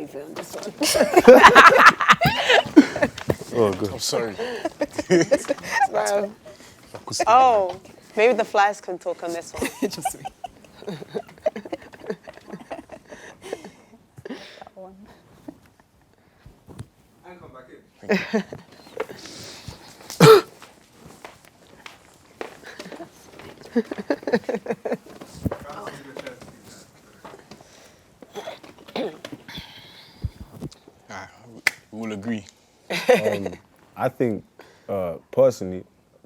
easy on this one. Oh, good. I'm sorry. Wow. Oh, maybe the flies can talk on this one. Just me. That one. And come back in. We will agree. I think, personally,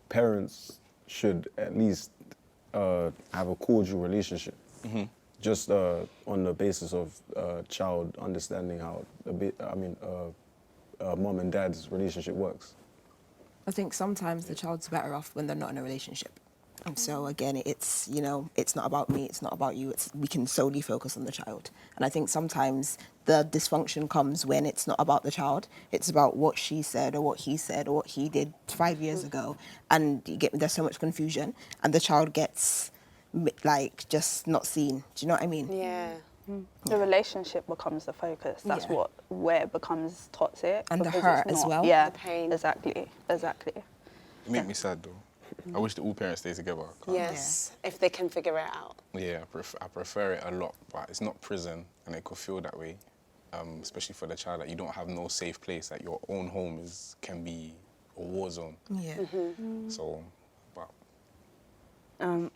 parents should at least have a cordial relationship. Just on the basis of child understanding how mom and dad's relationship works. I think sometimes the child's better off when they're not in a relationship. And so again, it's, you know, it's not about me, it's not about you, we can solely focus on the child. And I think sometimes the dysfunction comes when it's not about the child, it's about what she said or what he said or what he did 5 years ago. And there's so much confusion and the child gets like just not seen. Do you know what I mean? Yeah. The relationship becomes the focus. That's where it becomes toxic. And the because hurt it's as not- well. Yeah, The pain. exactly. It make me sad though. I wish that all parents stay together. Yes, if they can figure it out. Yeah, I prefer it a lot, but it's not prison, and it could feel that way, especially for the child. That you don't have no safe place. That your own home can be a war zone. Yeah. So, but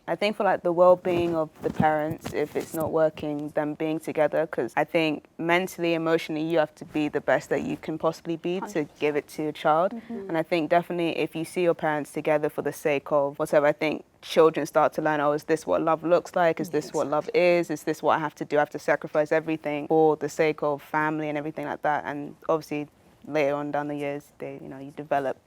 I think for like the well-being of the parents, if it's not working, them being together, because I think mentally, emotionally, you have to be the best that you can possibly be to give it to your child. And I think definitely if you see your parents together for the sake of whatever, I think children start to learn, oh, is this what love looks like? Is this what love is? Is this what I have to do? I have to sacrifice everything for the sake of family and everything like that. And obviously later on down the years, you develop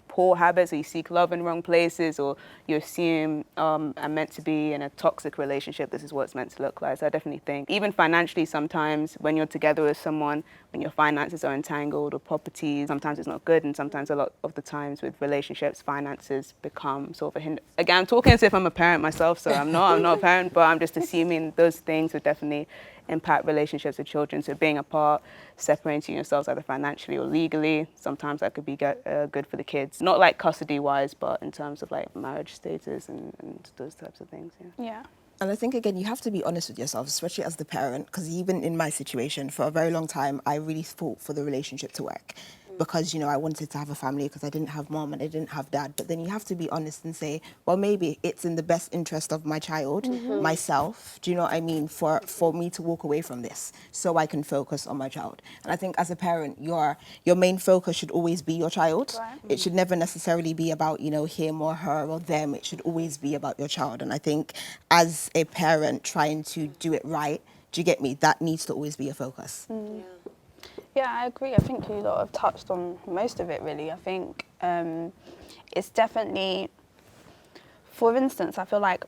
poor habits, or you seek love in wrong places, or you assume I'm meant to be in a toxic relationship, this is what it's meant to look like. So I definitely think, even financially sometimes, when you're together with someone, when your finances are entangled, or properties, sometimes it's not good, and sometimes a lot of the times with relationships, finances become sort of a hinder. Again, I'm talking as if I'm a parent myself, so I'm not a parent, but I'm just assuming those things would definitely impact relationships with children. So being apart, separating yourselves either financially or legally, sometimes that could be good for the kids. Not like custody-wise, but in terms of like marriage status and those types of things. And I think, again, you have to be honest with yourself, especially as the parent, because even in my situation, for a very long time, I really fought for the relationship to work. Because, I wanted to have a family because I didn't have mom and I didn't have dad. But then you have to be honest and say, well, maybe it's in the best interest of my child, myself, do you know what I mean, for me to walk away from this so I can focus on my child. And I think as a parent, your main focus should always be your child. Right. It should never necessarily be about, him or her or them. It should always be about your child. And I think as a parent trying to do it right, do you get me? That needs to always be a focus. Yeah, I agree. I think you lot have touched on most of it, really. I think it's definitely, for instance, I feel like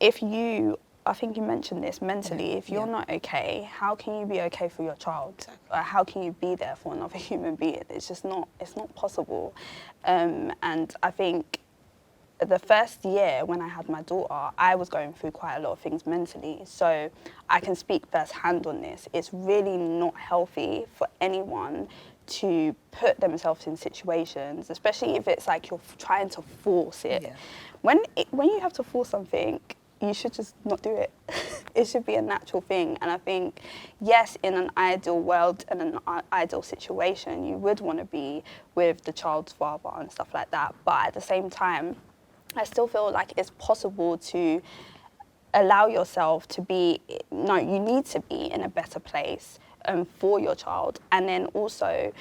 I think you mentioned this mentally, if you're not okay, how can you be okay for your child? How can you be there for another human being? It's not possible. And I think the first year when I had my daughter, I was going through quite a lot of things mentally. So I can speak firsthand on this. It's really not healthy for anyone to put themselves in situations, especially if it's like you're trying to force it. Yeah. When you have to force something, you should just not do it. It should be a natural thing. And I think, yes, in an ideal world and an ideal situation, you would want to be with the child's father and stuff like that. But at the same time, I still feel like it's possible to allow yourself to be, you need to be in a better place for your child. And then also,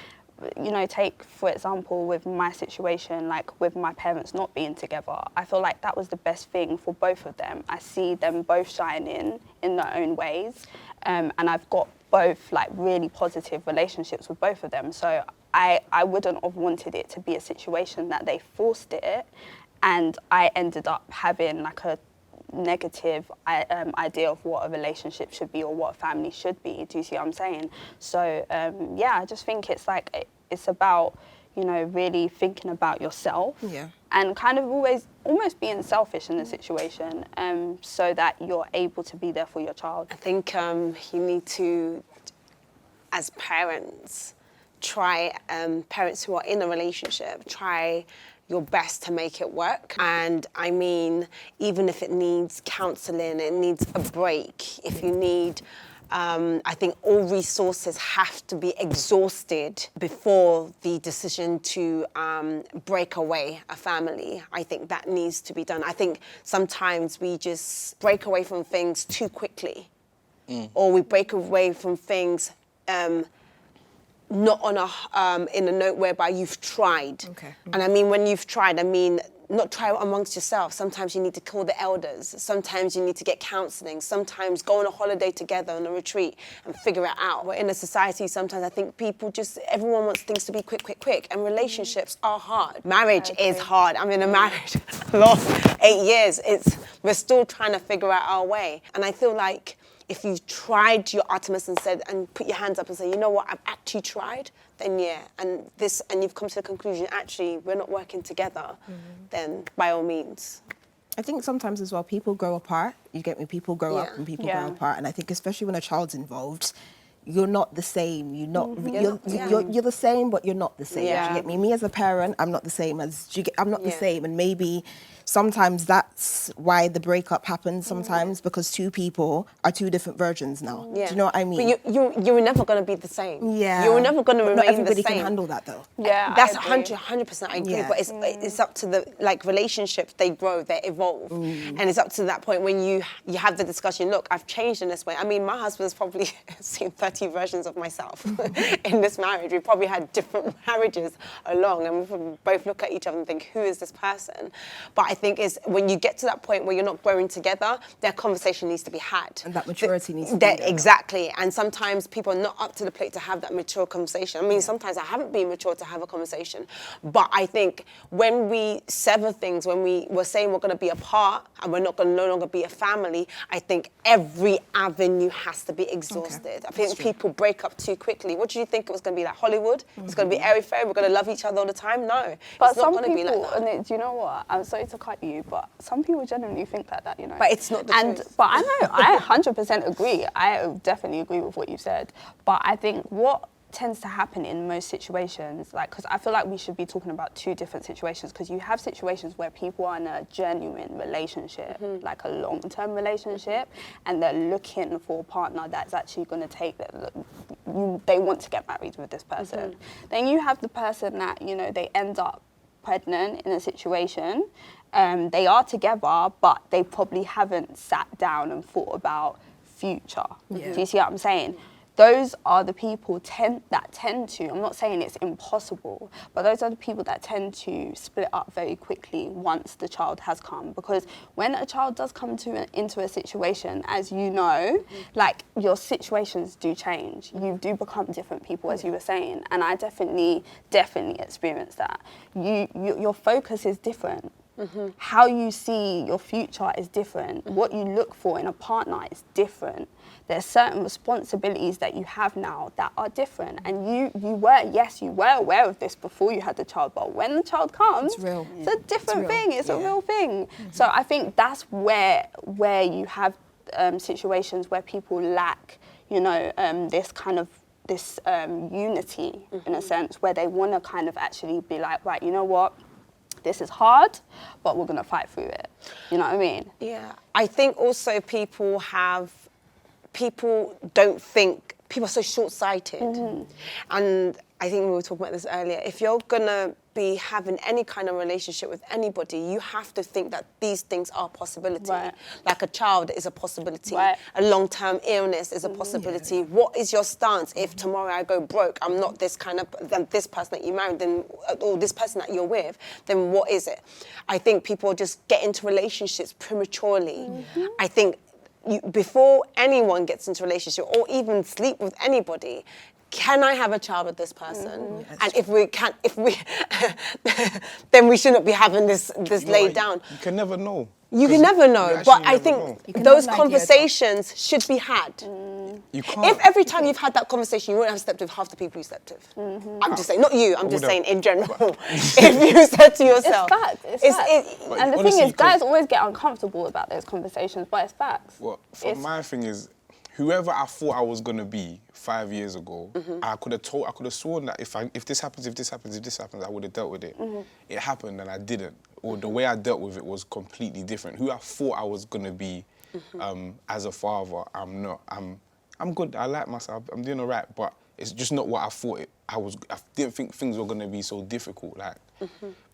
take, for example, with my situation, like with my parents not being together, I feel like that was the best thing for both of them. I see them both shining in their own ways. And I've got both like really positive relationships with both of them. So I wouldn't have wanted it to be a situation that they forced it. And I ended up having like a negative idea of what a relationship should be or what a family should be. Do you see what I'm saying? So I just think it's like it's about really thinking about yourself and kind of almost being selfish in the situation, so that you're able to be there for your child. I think you need to as parents, try, parents who are in a relationship, try your best to make it work. And I mean, even if it needs counseling, it needs a break, if you need, I think all resources have to be exhausted before the decision to break away a family. I think that needs to be done. I think sometimes we just break away from things too quickly, or we break away from things not on a in a note whereby you've tried. Okay. And I mean, when you've tried, I mean, not try amongst yourself. Sometimes you need to call the elders. Sometimes you need to get counselling. Sometimes go on a holiday together on a retreat and figure it out. We're in a society, sometimes I think people just, everyone wants things to be quick, quick, quick. And relationships are hard. Marriage is hard. I'm in a marriage lost 8 years. We're still trying to figure out our way. And I feel like if you've tried your utmost and said, and put your hands up and say, you know what, I've actually tried, then yeah, and you've come to the conclusion, actually, we're not working together, then by all means. I think sometimes as well, people grow apart. You get me? People grow up Yeah. and people Yeah. grow apart. And I think especially when a child's involved, you're not the same. You're not. Yeah. You're the same, but you're not the same. Yeah. Do you get me? Me as a parent, I'm not the same as. I'm not the Yeah. same, and maybe sometimes that's why the breakup happens. Sometimes because two people are two different versions now. Yeah. Do you know what I mean? But you're never going to be the same. Yeah. You're never going to But remain not everybody the same. can handle that though. Yeah, That's I agree. 100% I agree, Yeah. but it's up to the, like, relationships, they grow, they evolve. And it's up to that point when you have the discussion, look, I've changed in this way. I mean, my husband's probably seen 30 versions of myself in this marriage. We probably had different marriages along, and we probably both look at each other and think, who is this person? But I think it's when you get to that point where you're not growing together, that conversation needs to be had. And that maturity needs to be there. Exactly. And sometimes people are not up to the plate to have that mature conversation. I mean, sometimes I haven't been mature to have a conversation. But I think when we sever things, when we're saying we're going to be apart and we're not going to no longer be a family, I think every avenue has to be exhausted. I think people break up too quickly. What do you think it was going to be like? Hollywood? It's going to be airy-fairy? We're going to love each other all the time? No. But it's not some going to be people, like that. and do you know what? I'm sorry to cut you, but some people genuinely think that, you know. But it's not the truth. But I know, I 100% agree. I definitely agree with what you said. But I think what tends to happen in most situations, like, because I feel like we should be talking about two different situations, because you have situations where people are in a genuine relationship, like a long-term relationship, and they're looking for a partner that's actually going to take they want to get married with this person. Then you have the person that, you know, they end up pregnant in a situation. They are together, but they probably haven't sat down and thought about future. Yeah. Do you see what I'm saying? Those are the people that tend to, I'm not saying it's impossible, but those are the people that tend to split up very quickly once the child has come. Because when a child does come into a situation, as you know, like, your situations do change. You do become different people, as you were saying. And I definitely experienced that. Your focus is different. How you see your future is different. What you look for in a partner is different. There's certain responsibilities that you have now that are different. And you were aware of this before you had the child, but when the child comes, It's real. it's a different thing. It's a Yeah. real thing. So I think that's where you have situations where people lack, you know, this kind of unity, in a sense, where they want to kind of actually be like, right, you know what? This is hard, but we're going to fight through it. You know what I mean? Yeah. I think also people don't think, people are so short-sighted. And I think we were talking about this earlier. If you're going to be having any kind of relationship with anybody, you have to think that these things are a possibility. Right. Like a child is a possibility. Right. A long-term illness is a possibility. What is your stance if tomorrow I go broke, I'm not this kind of, this person that you married, then, or this person that you're with, then what is it? I think people just get into relationships prematurely. I think before anyone gets into a relationship or even sleep with anybody, can I have a child with this person? And if we can't, then we shouldn't be having this laid down. You can never know. You can never know, You but actually I never think know. You can those have an idea, conversations should be had. You can't. If every time you've had that conversation, you wouldn't have slept with half the people you slept with. I'm just saying, not you, I'm just Would saying have. in general. If you said to yourself... It's facts. It's facts. And the honestly, thing is, guys 'cause- always get uncomfortable about those conversations, but it's facts. Well, my thing is, whoever I thought I was gonna be 5 years ago, I could have sworn that if this happens, I would have dealt with it. It happened and I didn't. Or the way I dealt with it was completely different. Who I thought I was gonna be as a father, I'm not. I'm good. I like myself. I'm doing all right, but it's just not what I thought I didn't think things were gonna be so difficult. Like,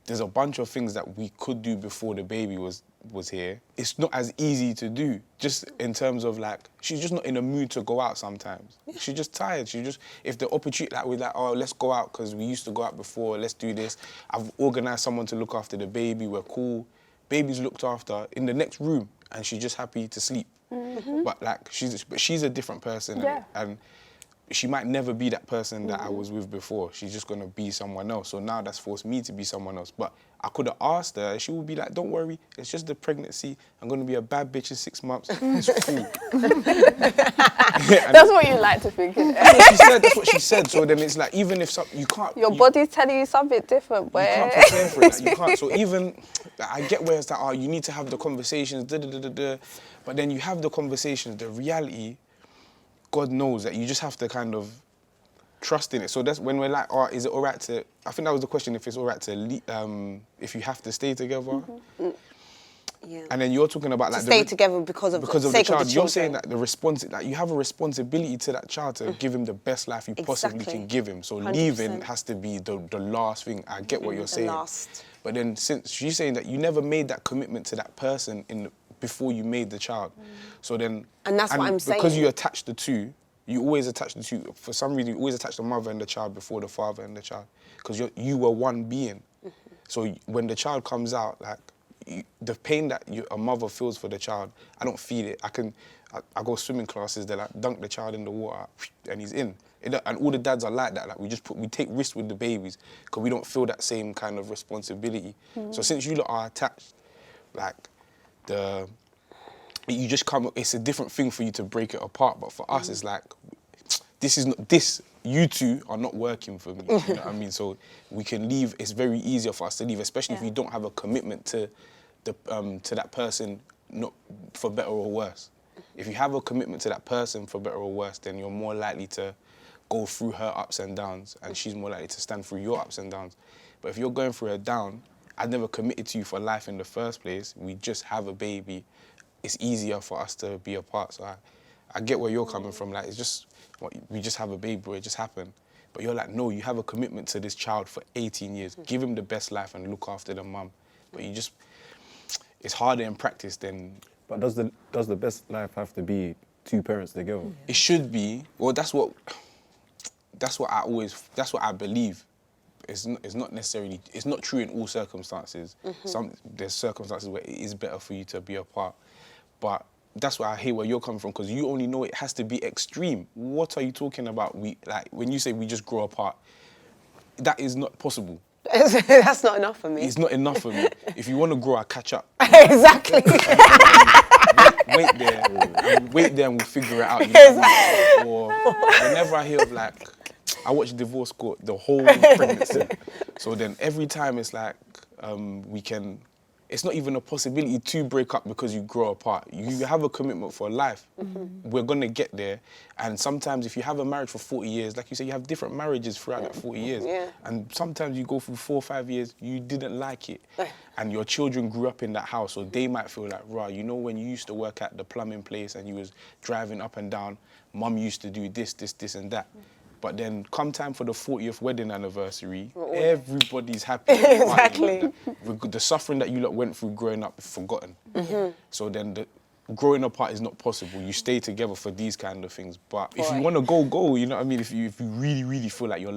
there's a bunch of things that we could do before the baby was here. It's not as easy to do, just in terms of like, she's just not in a mood to go out sometimes. She's just tired. If the opportunity, like we're like, oh, let's go out because we used to go out before, let's do this. I've organised someone to look after the baby, we're cool. Baby's looked after in the next room and she's just happy to sleep. But like, she's a different person. Yeah. And she might never be that person that I was with before. She's just gonna be someone else. So now that's forced me to be someone else. But I could have asked her, she would be like, don't worry, it's just the pregnancy. I'm gonna be a bad bitch in 6 months. It's cool. That's what you like to think, isn't it? That's what she said. So then it's like, even if you can't... Your body's telling you something different, boy. You can't prepare for it. Like, you can't. So even, like, I get where it's like, oh, you need to have the conversations, But then you have the conversations, the reality, God knows that you just have to kind of trust in it. So that's when we're like, oh, is it all right to... I think that was the question, if it's all right to... if you have to stay together. Yeah. And then you're talking about like... stay together because of the sake child. of the You're children. saying that you have a responsibility to that child to give him the best life you possibly can give him. So 100%. leaving has to be the last thing. I get what you're saying. last. But then since she's saying that you never made that commitment to that person before you made the child. So then... And that's what I'm saying. Because you attach the two, you always attach the two. For some reason, you always attach the mother and the child before the father and the child. Because you were one being. So when the child comes out, like, the pain that a mother feels for the child, I don't feel it. I go swimming classes, they like dunk the child in the water and he's in. And all the dads are like that. Like we take risks with the babies because we don't feel that same kind of responsibility. So since you lot are attached, like you just come. It's a different thing for you to break it apart. But for us, it's like you two are not working for me. You know what I mean? So we can leave. It's very easier for us to leave, especially if you don't have a commitment to that person, not for better or worse. If you have a commitment to that person for better or worse, then you're more likely to go through her ups and downs, and she's more likely to stand through your ups and downs. But if you're going through her down, I've never committed to you for life in the first place. We just have a baby. It's easier for us to be apart. So I get where you're coming from. Like, it's just, we just have a baby, bro. It just happened. But you're like, no, you have a commitment to this child for 18 years. Give him the best life and look after the mum. But it's harder in practice than... But does the best life have to be two parents together? It should be. Well, that's what I believe. It's not necessarily, it's not true in all circumstances. There's circumstances where it is better for you to be apart. But that's why I hear where you're coming from, because you only know it has to be extreme. What are you talking about? When you say we just grow apart, that is not possible. That's not enough for me. It's not enough for me. If you want to grow, I catch up. Exactly. Wait there and we'll figure it out. You know? Or whenever I hear of like, I watch Divorce Court the whole pregnancy. So then every time it's like, it's not even a possibility to break up because you grow apart. You have a commitment for life. We're gonna get there. And sometimes if you have a marriage for 40 years, like you say, you have different marriages throughout that 40 years. Yeah. And sometimes you go through 4 or 5 years, you didn't like it. And your children grew up in that house, so they might feel like, right, you know when you used to work at the plumbing place and you was driving up and down, mum used to do this, and that. But then come time for the 40th wedding anniversary, everybody's happy. Exactly. The suffering that you lot went through growing up is forgotten. So then growing apart is not possible. You stay together for these kind of things. But if you want to go, you know what I mean? If you really, really feel like your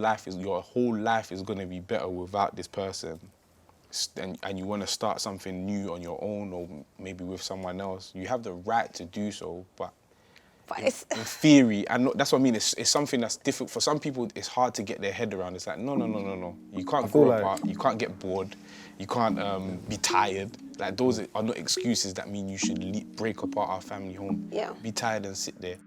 whole life is going to be better without this person, and you want to start something new on your own or maybe with someone else, you have the right to do so, but in theory, and that's what I mean, it's something that's different. For some people, it's hard to get their head around. It's like, no. You can't grow apart, you can't get bored, you can't be tired. Like, those are not excuses that mean you should break apart our family home. Yeah. Be tired and sit there.